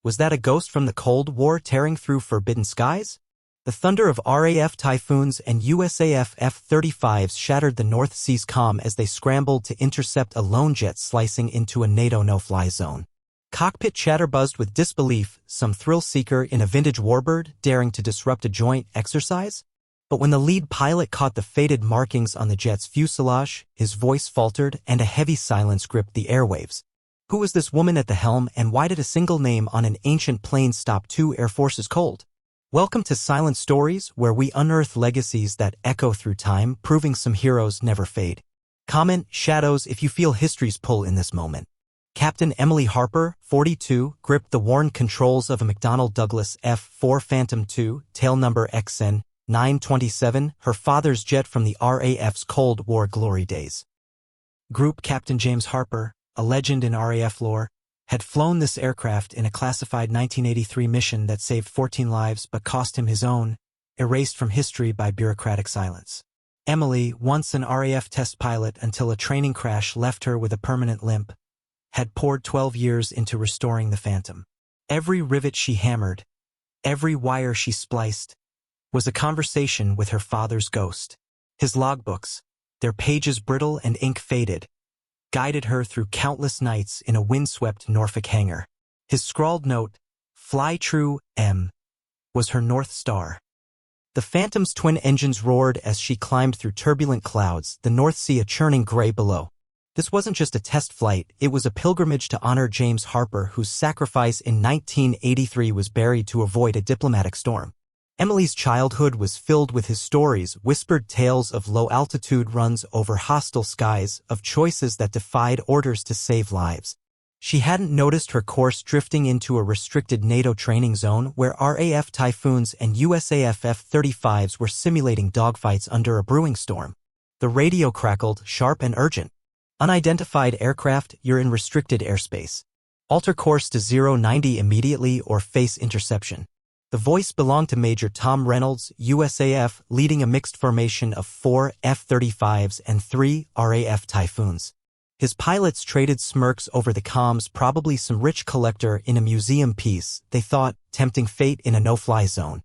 Was that a ghost from the Cold War tearing through forbidden skies? The thunder of RAF Typhoons and USAF F-35s shattered the North Sea's calm as they scrambled to intercept a lone jet slicing into a NATO no-fly zone. Cockpit chatter buzzed with disbelief, some thrill-seeker in a vintage warbird daring to disrupt a joint exercise? But when the lead pilot caught the faded markings on the jet's fuselage, his voice faltered and a heavy silence gripped the airwaves. Who was this woman at the helm, and why did a single name on an ancient plane stop two air forces cold? Welcome to Silent Stories, where we unearth legacies that echo through time, proving some heroes never fade. Comment, shadows, if you feel history's pull in this moment. Captain Emily Harper, 42, gripped the worn controls of a McDonnell Douglas F-4 Phantom II, tail number XN 927, her father's jet from the RAF's Cold War glory days. Group Captain James Harper, a legend in RAF lore, had flown this aircraft in a classified 1983 mission that saved 14 lives but cost him his own, erased from history by bureaucratic silence. Emily, once an RAF test pilot until a training crash left her with a permanent limp, had poured 12 years into restoring the Phantom. Every rivet she hammered, every wire she spliced, was a conversation with her father's ghost. His logbooks, their pages brittle and ink faded, guided her through countless nights in a windswept Norfolk hangar. His scrawled note, "Fly true, M," was her North Star. The Phantom's twin engines roared as she climbed through turbulent clouds, the North Sea a churning gray below. This wasn't just a test flight, it was a pilgrimage to honor James Harper, whose sacrifice in 1983 was buried to avoid a diplomatic storm. Emily's childhood was filled with his stories, whispered tales of low-altitude runs over hostile skies, of choices that defied orders to save lives. She hadn't noticed her course drifting into a restricted NATO training zone where RAF Typhoons and USAF F-35s were simulating dogfights under a brewing storm. The radio crackled, sharp and urgent. "Unidentified aircraft, you're in restricted airspace. Alter course to 090 immediately or face interception." The voice belonged to Major Tom Reynolds, USAF, leading a mixed formation of 4 F-35s and 3 RAF Typhoons. His pilots traded smirks over the comms, probably some rich collector in a museum piece, they thought, tempting fate in a no-fly zone.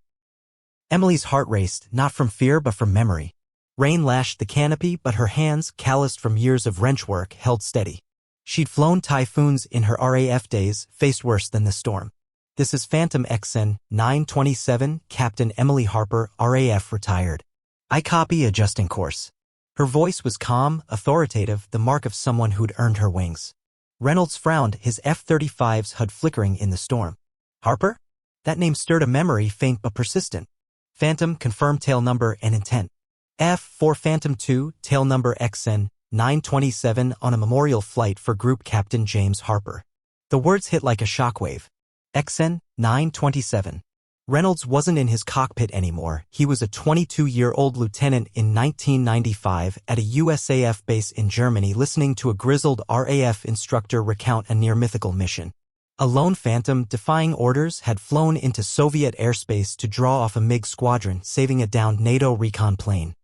Emily's heart raced, not from fear but from memory. Rain lashed the canopy, but her hands, calloused from years of wrench work, held steady. She'd flown Typhoons in her RAF days, faced worse than the storm. "This is Phantom XN 927, Captain Emily Harper, RAF retired. I copy, adjusting course." Her voice was calm, authoritative, the mark of someone who'd earned her wings. Reynolds frowned, his F-35's HUD flickering in the storm. "Harper?" That name stirred a memory, faint but persistent. "Phantom, confirmed tail number and intent. F-4 Phantom II, tail number XN 927 on a memorial flight for Group Captain James Harper." The words hit like a shockwave. XN 927. Reynolds wasn't in his cockpit anymore. He was a 22-year-old lieutenant in 1995 at a USAF base in Germany, listening to a grizzled RAF instructor recount a near-mythical mission. A lone Phantom, defying orders, had flown into Soviet airspace to draw off a MiG squadron, saving a downed NATO recon plane.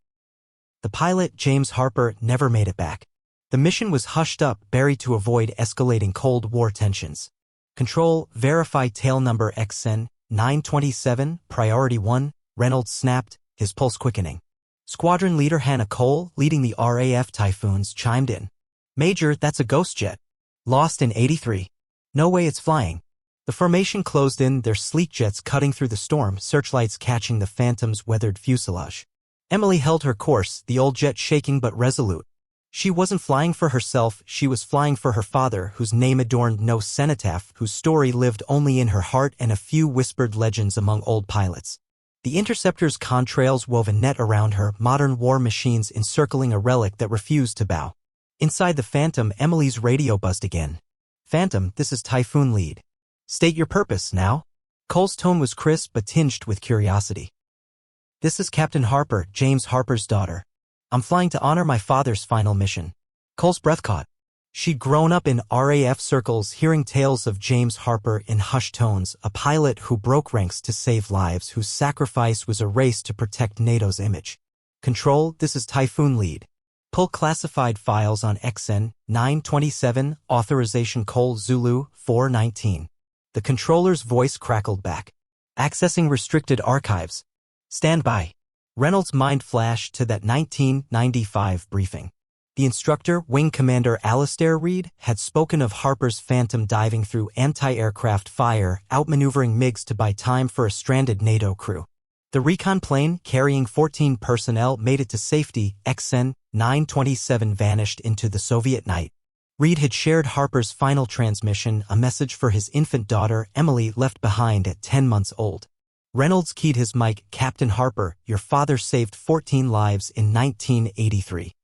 The pilot, James Harper, never made it back. The mission was hushed up, buried to avoid escalating Cold War tensions. "Control, verify tail number XN 927, priority 1, Reynolds snapped, his pulse quickening. Squadron leader Hannah Cole, leading the RAF Typhoons, chimed in. "Major, that's a ghost jet. Lost in 83. No way it's flying." The formation closed in, their sleek jets cutting through the storm, searchlights catching the Phantom's weathered fuselage. Emily held her course, the old jet shaking but resolute. She wasn't flying for herself, she was flying for her father, whose name adorned no cenotaph, whose story lived only in her heart and a few whispered legends among old pilots. The Interceptor's contrails wove a net around her, modern war machines encircling a relic that refused to bow. Inside the Phantom, Emily's radio buzzed again. "Phantom, this is Typhoon lead. State your purpose, now." Cole's tone was crisp but tinged with curiosity. "This is Captain Harper, James Harper's daughter. I'm flying to honor my father's final mission." Cole's breath caught. She'd grown up in RAF circles, hearing tales of James Harper in hushed tones, a pilot who broke ranks to save lives, whose sacrifice was a race to protect NATO's image. "Control, this is Typhoon lead. Pull classified files on XN 927, authorization Cole Zulu 419. The controller's voice crackled back. Accessing restricted archives. Stand by. Reynolds' mind flashed to that 1995 briefing. The instructor, Wing Commander Alistair Reed, had spoken of Harper's Phantom diving through anti-aircraft fire, outmaneuvering MiGs to buy time for a stranded NATO crew. The recon plane, carrying 14 personnel, made it to safety. XN 927 vanished into the Soviet night. Reed had shared Harper's final transmission, a message for his infant daughter, Emily, left behind at 10 months old. Reynolds keyed his mic. Captain Harper, your father saved 14 lives in 1983.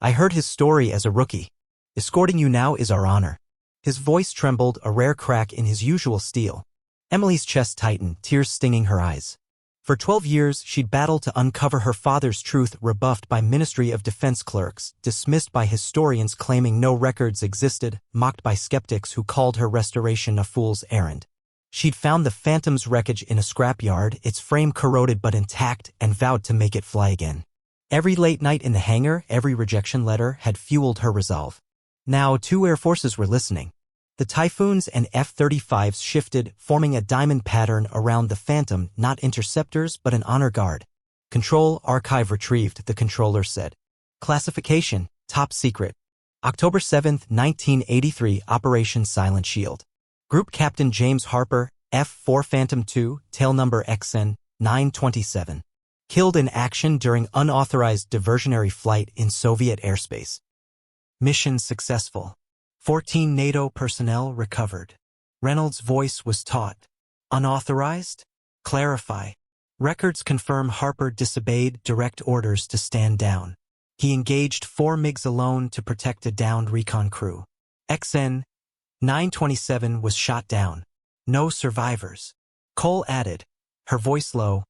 I heard his story as a rookie. Escorting you now is our honor. His voice trembled, a rare crack in his usual steel. Emily's chest tightened, tears stinging her eyes. For 12 years, she'd battled to uncover her father's truth, rebuffed by Ministry of Defense clerks, dismissed by historians claiming no records existed, mocked by skeptics who called her restoration a fool's errand. She'd found the Phantom's wreckage in a scrapyard, its frame corroded but intact, and vowed to make it fly again. Every late night in the hangar, every rejection letter had fueled her resolve. Now 2 air forces were listening. The Typhoons and F-35s shifted, forming a diamond pattern around the Phantom, not interceptors but an honor guard. Control archive retrieved, the controller said. Classification, top secret. October 7, 1983, Operation Silent Shield. Group Captain James Harper, F-4 Phantom II, tail number XN 927. Killed in action during unauthorized diversionary flight in Soviet airspace. Mission successful. 14 NATO personnel recovered. Reynolds' voice was taut. Unauthorized? Clarify. Records confirm Harper disobeyed direct orders to stand down. He engaged 4 MiGs alone to protect a downed recon crew. XN 927 was shot down. No survivors. Cole added, her voice low.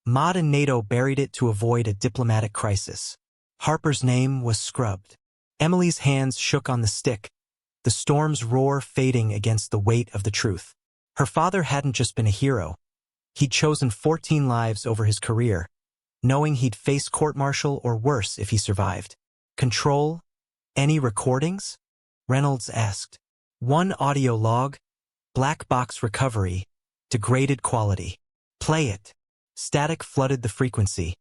Mod and NATO buried it to avoid a diplomatic crisis. Harper's name was scrubbed. Emily's hands shook on the stick, the storm's roar fading against the weight of the truth. Her father hadn't just been a hero. He'd chosen 14 lives over his career, knowing he'd face court-martial or worse if he survived. Control? Any recordings? Reynolds asked. 1 audio log. Black box recovery. Degraded quality. Play it. Static flooded the frequency.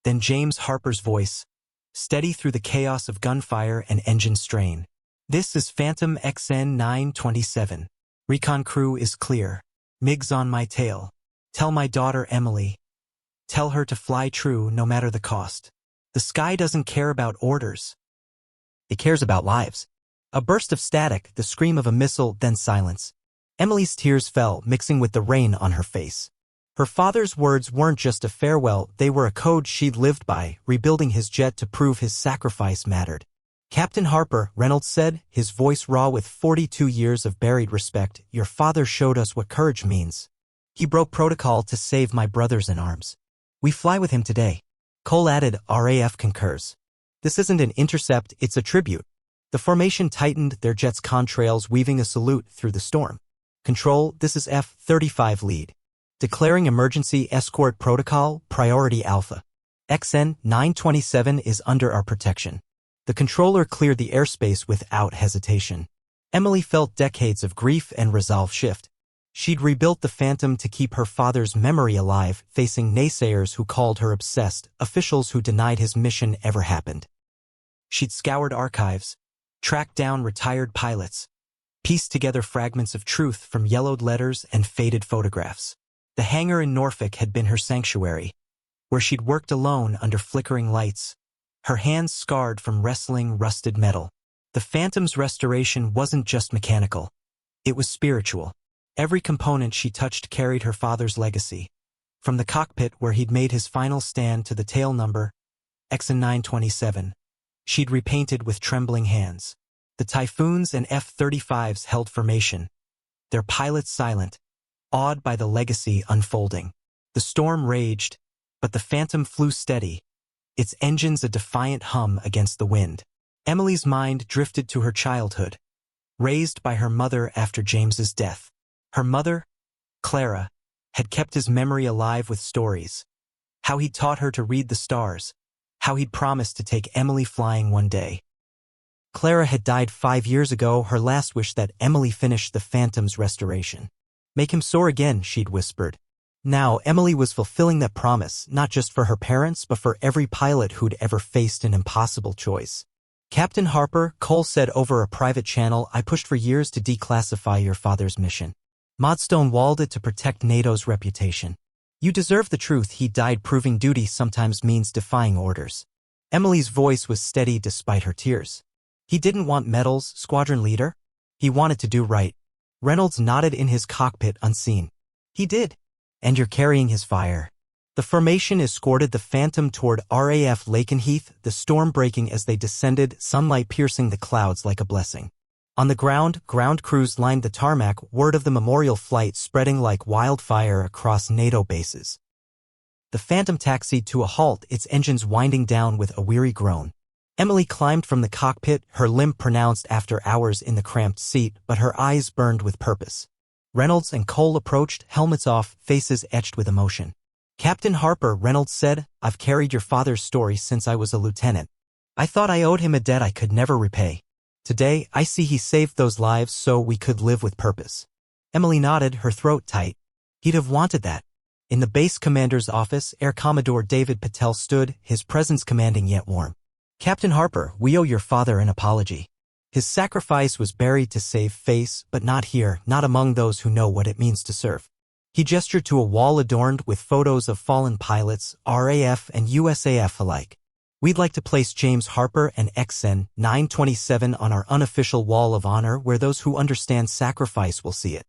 Then James Harper's voice, steady through the chaos of gunfire and engine strain. This is Phantom XN 927. Recon crew is clear. MiGs on my tail. Tell my daughter Emily. Tell her to fly true no matter the cost. The sky doesn't care about orders. It cares about lives. A burst of static, the scream of a missile, then silence. Emily's tears fell, mixing with the rain on her face. Her father's words weren't just a farewell, they were a code she'd lived by, rebuilding his jet to prove his sacrifice mattered. Captain Harper, Reynolds said, his voice raw with 42 years of buried respect, your father showed us what courage means. He broke protocol to save my brothers in arms. We fly with him today. Cole added, RAF concurs. This isn't an intercept, it's a tribute. The formation tightened, their jet's contrails weaving a salute through the storm. Control, this is F-35 lead. Declaring emergency escort protocol, priority alpha. XN 927 is under our protection. The controller cleared the airspace without hesitation. Emily felt decades of grief and resolve shift. She'd rebuilt the Phantom to keep her father's memory alive, facing naysayers who called her obsessed, officials who denied his mission ever happened. She'd scoured archives, tracked down retired pilots, pieced together fragments of truth from yellowed letters and faded photographs. The hangar in Norfolk had been her sanctuary, where she'd worked alone under flickering lights, her hands scarred from wrestling rusted metal. The Phantom's restoration wasn't just mechanical. It was spiritual. Every component she touched carried her father's legacy. From the cockpit where he'd made his final stand to the tail number, XN 927, she'd repainted with trembling hands. The Typhoons and F-35s held formation, their pilots silent, awed by the legacy unfolding. The storm raged, but the Phantom flew steady, its engines a defiant hum against the wind. Emily's mind drifted to her childhood, raised by her mother after James's death. Her mother, Clara, had kept his memory alive with stories. How he'd taught her to read the stars, how he'd promised to take Emily flying one day. Clara had died 5 years ago, her last wish that Emily finish the Phantom's restoration. Make him soar again, she'd whispered. Now Emily was fulfilling that promise, not just for her parents but for every pilot who'd ever faced an impossible choice. Captain Harper, Cole said over a private channel, I pushed for years to declassify your father's mission. Maud stonewalled it to protect NATO's reputation. You deserve the truth. He died proving duty sometimes means defying orders. Emily's voice was steady despite her tears. He didn't want medals, squadron leader. He wanted to do right. Reynolds nodded in his cockpit unseen. He did. And you're carrying his fire. The formation escorted the Phantom toward RAF Lakenheath, the storm breaking as they descended, sunlight piercing the clouds like a blessing. On the ground crews lined the tarmac, word of the memorial flight spreading like wildfire across NATO bases. The Phantom taxied to a halt, its engines winding down with a weary groan. Emily climbed from the cockpit, her limp pronounced after hours in the cramped seat, but her eyes burned with purpose. Reynolds and Cole approached, helmets off, faces etched with emotion. Captain Harper, Reynolds said, I've carried your father's story since I was a lieutenant. I thought I owed him a debt I could never repay. Today, I see he saved those lives so we could live with purpose. Emily nodded, her throat tight. He'd have wanted that. In the base commander's office, Air Commodore David Patel stood, his presence commanding yet warm. Captain Harper, we owe your father an apology. His sacrifice was buried to save face, but not here, not among those who know what it means to serve. He gestured to a wall adorned with photos of fallen pilots, RAF and USAF alike. We'd like to place James Harper and XN 927 on our unofficial wall of honor where those who understand sacrifice will see it.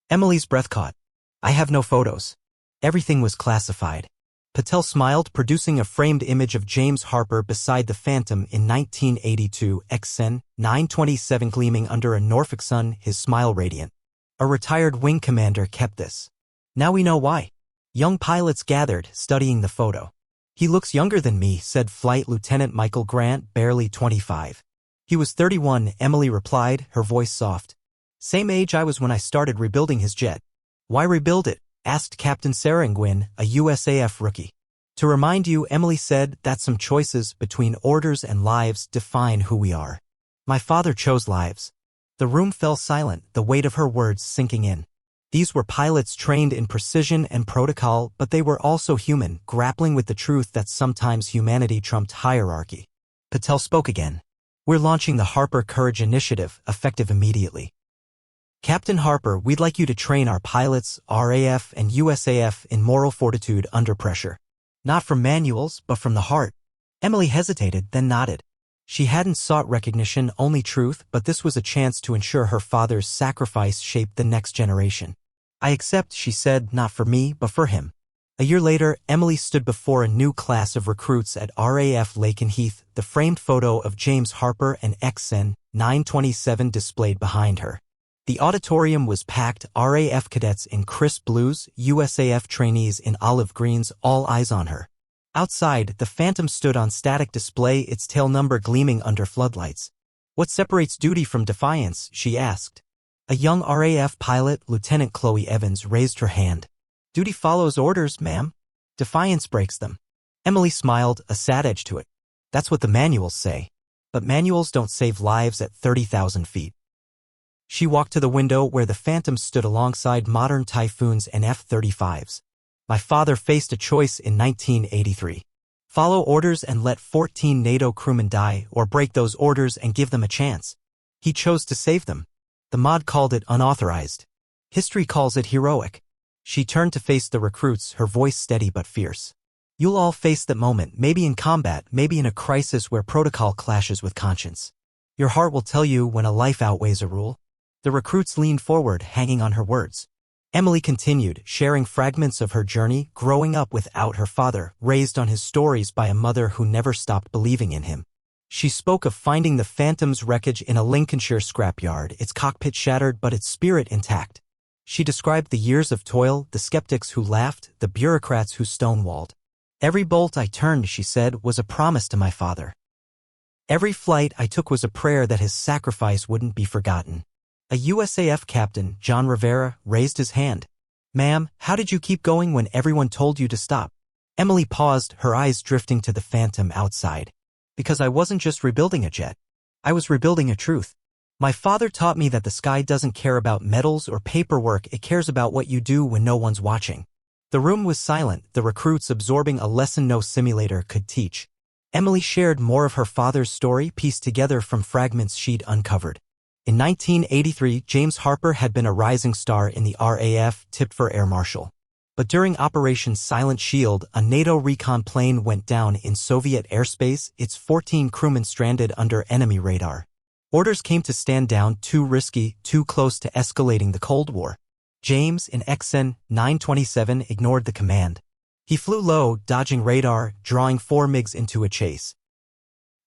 Emily's breath caught. I have no photos. Everything was classified. Patel smiled, producing a framed image of James Harper beside the Phantom in 1982, XN 927 gleaming under a Norfolk sun, his smile radiant. A retired wing commander kept this. Now we know why. Young pilots gathered, studying the photo. He looks younger than me, said Flight Lieutenant Michael Grant, barely 25. He was 31, Emily replied, her voice soft. Same age I was when I started rebuilding his jet. Why rebuild it? Asked Captain Sarangwin, a USAF rookie. To remind you, Emily said, that some choices between orders and lives define who we are. My father chose lives. The room fell silent, the weight of her words sinking in. These were pilots trained in precision and protocol, but they were also human, grappling with the truth that sometimes humanity trumped hierarchy. Patel spoke again. We're launching the Harper Courage Initiative, effective immediately. Captain Harper, we'd like you to train our pilots, RAF and USAF, in moral fortitude under pressure. Not from manuals, but from the heart. Emily hesitated, then nodded. She hadn't sought recognition, only truth, but this was a chance to ensure her father's sacrifice shaped the next generation. I accept, she said, not for me, but for him. A year later, Emily stood before a new class of recruits at RAF Lakenheath, the framed photo of James Harper and XN 927 displayed behind her. The auditorium was packed, RAF cadets in crisp blues, USAF trainees in olive greens, all eyes on her. Outside, the Phantom stood on static display, its tail number gleaming under floodlights. What separates duty from defiance? She asked. A young RAF pilot, Lieutenant Chloe Evans, raised her hand. Duty follows orders, ma'am. Defiance breaks them. Emily smiled, a sad edge to it. That's what the manuals say. But manuals don't save lives at 30,000 feet. She walked to the window where the Phantom stood alongside modern Typhoons and F-35s. My father faced a choice in 1983. Follow orders and let 14 NATO crewmen die, or break those orders and give them a chance. He chose to save them. The mod called it unauthorized. History calls it heroic. She turned to face the recruits, her voice steady but fierce. You'll all face that moment, maybe in combat, maybe in a crisis where protocol clashes with conscience. Your heart will tell you when a life outweighs a rule. The recruits leaned forward, hanging on her words. Emily continued, sharing fragments of her journey, growing up without her father, raised on his stories by a mother who never stopped believing in him. She spoke of finding the Phantom's wreckage in a Lincolnshire scrapyard, its cockpit shattered but its spirit intact. She described the years of toil, the skeptics who laughed, the bureaucrats who stonewalled. Every bolt I turned, she said, was a promise to my father. Every flight I took was a prayer that his sacrifice wouldn't be forgotten. A USAF captain, John Rivera, raised his hand. Ma'am, how did you keep going when everyone told you to stop? Emily paused, her eyes drifting to the Phantom outside. Because I wasn't just rebuilding a jet. I was rebuilding a truth. My father taught me that the sky doesn't care about medals or paperwork, it cares about what you do when no one's watching. The room was silent, the recruits absorbing a lesson no simulator could teach. Emily shared more of her father's story pieced together from fragments she'd uncovered. In 1983, James Harper had been a rising star in the RAF, tipped for Air Marshal. But during Operation Silent Shield, a NATO recon plane went down in Soviet airspace, its 14 crewmen stranded under enemy radar. Orders came to stand down, too risky, too close to escalating the Cold War. James, in XN 927, ignored the command. He flew low, dodging radar, drawing 4 MiGs into a chase.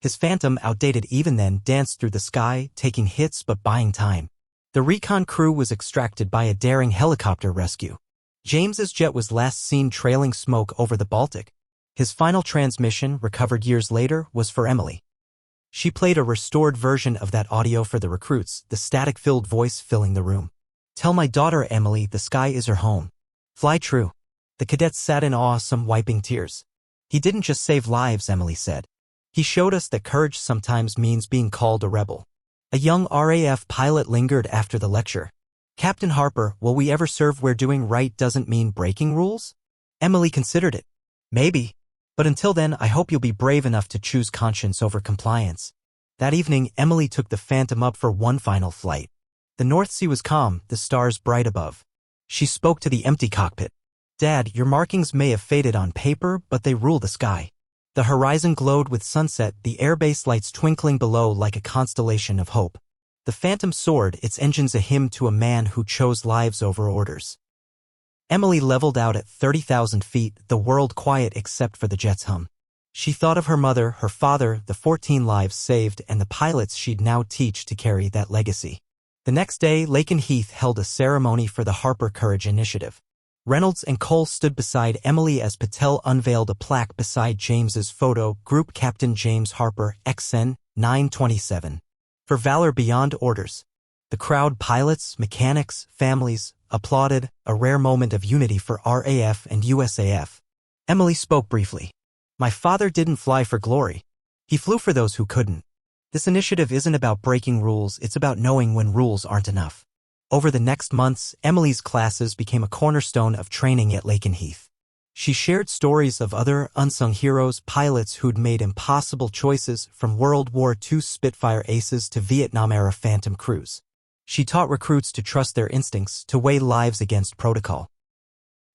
His Phantom, outdated even then, danced through the sky, taking hits but buying time. The recon crew was extracted by a daring helicopter rescue. James's jet was last seen trailing smoke over the Baltic. His final transmission, recovered years later, was for Emily. She played a restored version of that audio for the recruits, the static-filled voice filling the room. Tell my daughter, Emily, the sky is her home. Fly true. The cadets sat in awe, some wiping tears. He didn't just save lives, Emily said. He showed us that courage sometimes means being called a rebel. A young RAF pilot lingered after the lecture. Captain Harper, will we ever serve where doing right doesn't mean breaking rules? Emily considered it. Maybe. But until then, I hope you'll be brave enough to choose conscience over compliance. That evening, Emily took the Phantom up for one final flight. The North Sea was calm, the stars bright above. She spoke to the empty cockpit. Dad, your markings may have faded on paper, but they rule the sky. The horizon glowed with sunset, the airbase lights twinkling below like a constellation of hope. The Phantom soared, its engines a hymn to a man who chose lives over orders. Emily leveled out at 30,000 feet, the world quiet except for the jet's hum. She thought of her mother, her father, the 14 lives saved, and the pilots she'd now teach to carry that legacy. The next day, Lakenheath held a ceremony for the Harper Courage Initiative. Reynolds and Cole stood beside Emily as Patel unveiled a plaque beside James's photo, Group Captain James Harper, XN 927. For valor beyond orders. The crowd, pilots, mechanics, families, applauded, a rare moment of unity for RAF and USAF. Emily spoke briefly. My father didn't fly for glory. He flew for those who couldn't. This initiative isn't about breaking rules, it's about knowing when rules aren't enough. Over the next months, Emily's classes became a cornerstone of training at Lakenheath. She shared stories of other unsung heroes, pilots who'd made impossible choices, from World War II Spitfire aces to Vietnam-era Phantom crews. She taught recruits to trust their instincts, to weigh lives against protocol.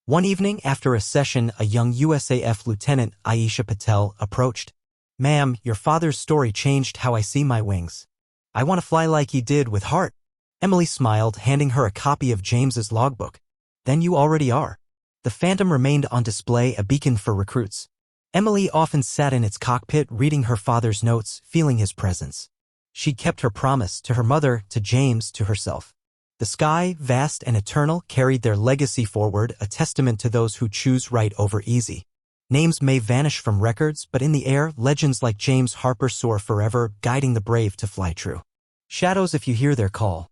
One evening after a session, a young USAF Lieutenant, Aisha Patel, approached. Ma'am, your father's story changed how I see my wings. I want to fly like he did with heart. Emily smiled, handing her a copy of James's logbook. Then you already are. The Phantom remained on display, a beacon for recruits. Emily often sat in its cockpit reading her father's notes, feeling his presence. She kept her promise to her mother, to James, to herself. The sky, vast and eternal, carried their legacy forward, a testament to those who choose right over easy. Names may vanish from records, but in the air, legends like James Harper soar forever, guiding the brave to fly true. Shadows if you hear their call.